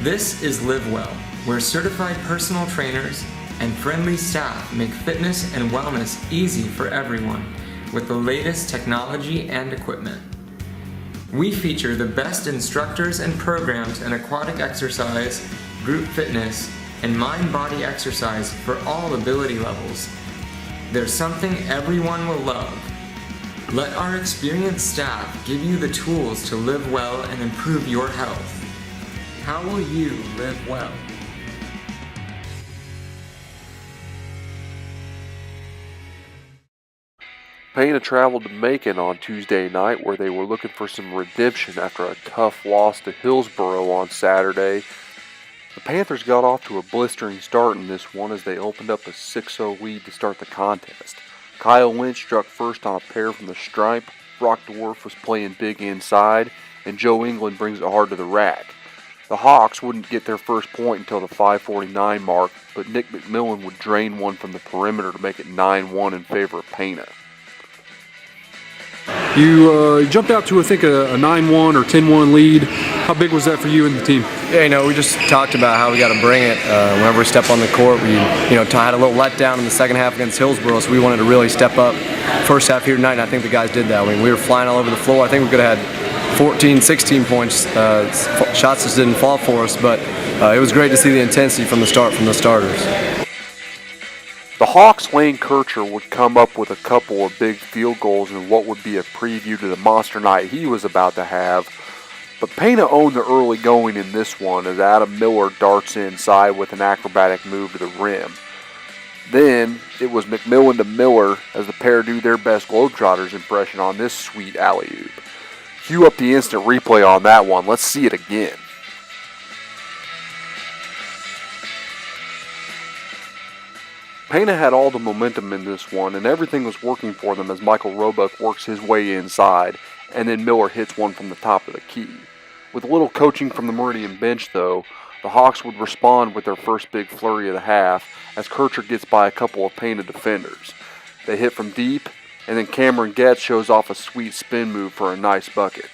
This is Live Well, where certified personal trainers and friendly staff make fitness and wellness easy for everyone with the latest technology and equipment. We feature the best instructors and programs in aquatic exercise, group fitness, and mind-body exercise for all ability levels. There's something everyone will love. Let our experienced staff give you the tools to live well and improve your health. How will you live well? Pana traveled to Macon on Tuesday night, where they were looking for some redemption after a tough loss to Hillsboro on Saturday. The Panthers got off to a blistering start in this one as they opened up a 6-0 lead to start the contest. Kyle Lynch struck first on a pair from the stripe, Brock DeWolf was playing big inside, and Joe England brings it hard to the rack. The Hawks wouldn't get their first point until the 5:49 mark, but Nick McMillan would drain one from the perimeter to make it 9-1 in favor of Pana. You jumped out to, I think, a 9-1 or 10-1 lead. How big was that for you and the team? Yeah, we just talked about how we got to bring it. Whenever we step on the court, we, had a little letdown in the second half against Hillsboro, so we wanted to really step up first half here tonight, and I think the guys did that. I mean, we were flying all over the floor. I think we could have had 14, 16 points. Shots just didn't fall for us, but it was great to see the intensity from the start from the starters. The Hawks' Lane Kircher would come up with a couple of big field goals in what would be a preview to the monster night he was about to have. But Pana owned the early going in this one as Adam Miller darts inside with an acrobatic move to the rim. Then it was McMillan to Miller as the pair do their best Globetrotters impression on this sweet alley-oop. Cue up the instant replay on that one. Let's see it again. Pana had all the momentum in this one, and everything was working for them as Michael Roebuck works his way inside, and then Miller hits one from the top of the key. With a little coaching from the Meridian bench, though, the Hawks would respond with their first big flurry of the half as Kircher gets by a couple of Pana defenders. They hit from deep, and then Cameron Getz shows off a sweet spin move for a nice bucket.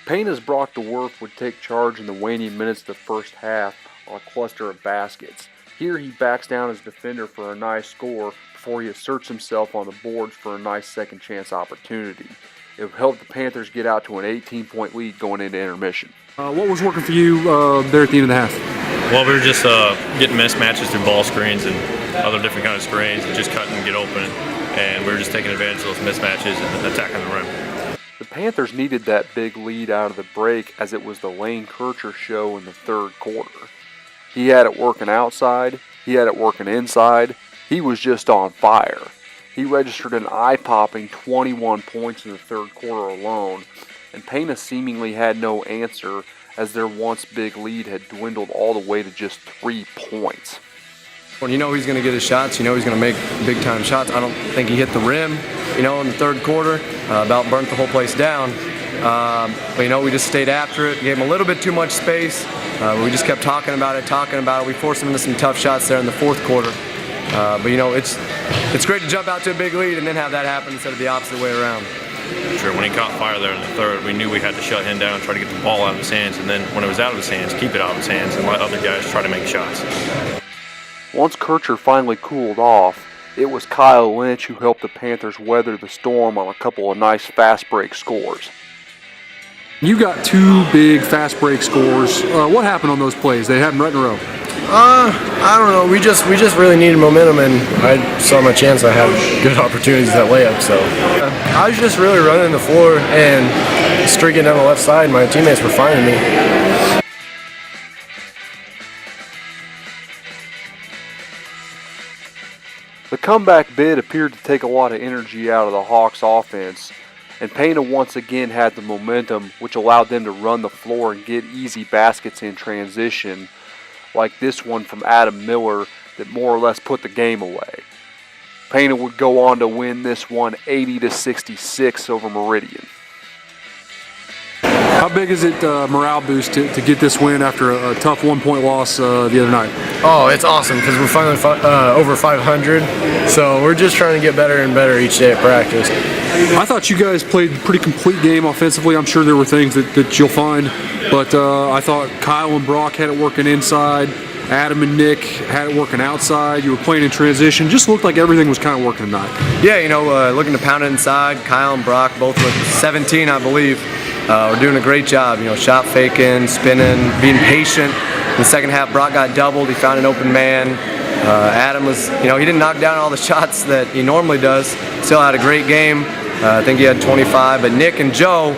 Pana's Brock DeWolf would take charge in the waning minutes of the first half on a cluster of baskets. Here he backs down his defender for a nice score before he asserts himself on the boards for a nice second chance opportunity. It helped the Panthers get out to an 18-point lead going into intermission. What was working for you there at the end of the half? Well, we were just getting mismatches through ball screens and other different kind of screens and just cutting and get open. And we were just taking advantage of those mismatches and attacking the rim. The Panthers needed that big lead out of the break as it was the Lane Kircher show in the third quarter. He had it working outside, he had it working inside, he was just on fire. He registered an eye-popping 21 points in the third quarter alone, and Pana seemingly had no answer as their once big lead had dwindled all the way to just 3 points. When you know he's going to get his shots, you know he's going to make big-time shots. I don't think he hit the rim, in the third quarter, about burnt the whole place down. But, we just stayed after it, gave him a little bit too much space. We just kept talking about it. We forced him into some tough shots there in the fourth quarter. But it's great to jump out to a big lead and then have that happen instead of the opposite way around. Sure, when he caught fire there in the third, we knew we had to shut him down, try to get the ball out of his hands, and then when it was out of his hands, keep it out of his hands and let other guys try to make shots. Once Kircher finally cooled off, it was Kyle Lynch who helped the Panthers weather the storm on a couple of nice fast break scores. You got two big fast break scores. What happened on those plays? They had them right in a row. I don't know. We just really needed momentum, and I saw my chance. I had good opportunities at layup, so I was just really running the floor and streaking down the left side. My teammates were finding me. The comeback bid appeared to take a lot of energy out of the Hawks' offense, and Pana once again had the momentum, which allowed them to run the floor and get easy baskets in transition, like this one from Adam Miller that more or less put the game away. Pana would go on to win this one 80-66 over Meridian. How big is it morale boost to get this win after a tough 1-point loss the other night? Oh, it's awesome because we're finally over 500, so we're just trying to get better and better each day at practice. I thought you guys played a pretty complete game offensively. I'm sure there were things that you'll find but I thought Kyle and Brock had it working inside. Adam and Nick had it working outside. You were playing in transition. Just looked like everything was kind of working tonight. Yeah, looking to pound it inside. Kyle and Brock both with 17, I believe. We're doing a great job. Shot faking, spinning, being patient. In the second half, Brock got doubled. He found an open man. Adam was, he didn't knock down all the shots that he normally does. Still had a great game. I think he had 25. But Nick and Joe,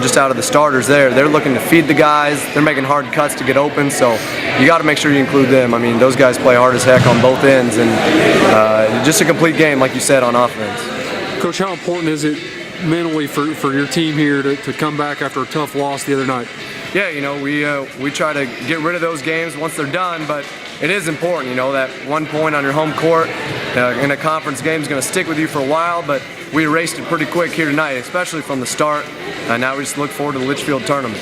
just out of the starters they're looking to feed the guys. They're making hard cuts to get open, so you got to make sure you include them. I mean, those guys play hard as heck on both ends, and just a complete game, like you said, on offense. Coach, how important is it mentally for your team here to come back after a tough loss the other night? Yeah, we try to get rid of those games once they're done, but it is important, that 1 point on your home court in a conference game is going to stick with you for a while, but we erased it pretty quick here tonight, especially from the start. Now we just look forward to the Litchfield tournament.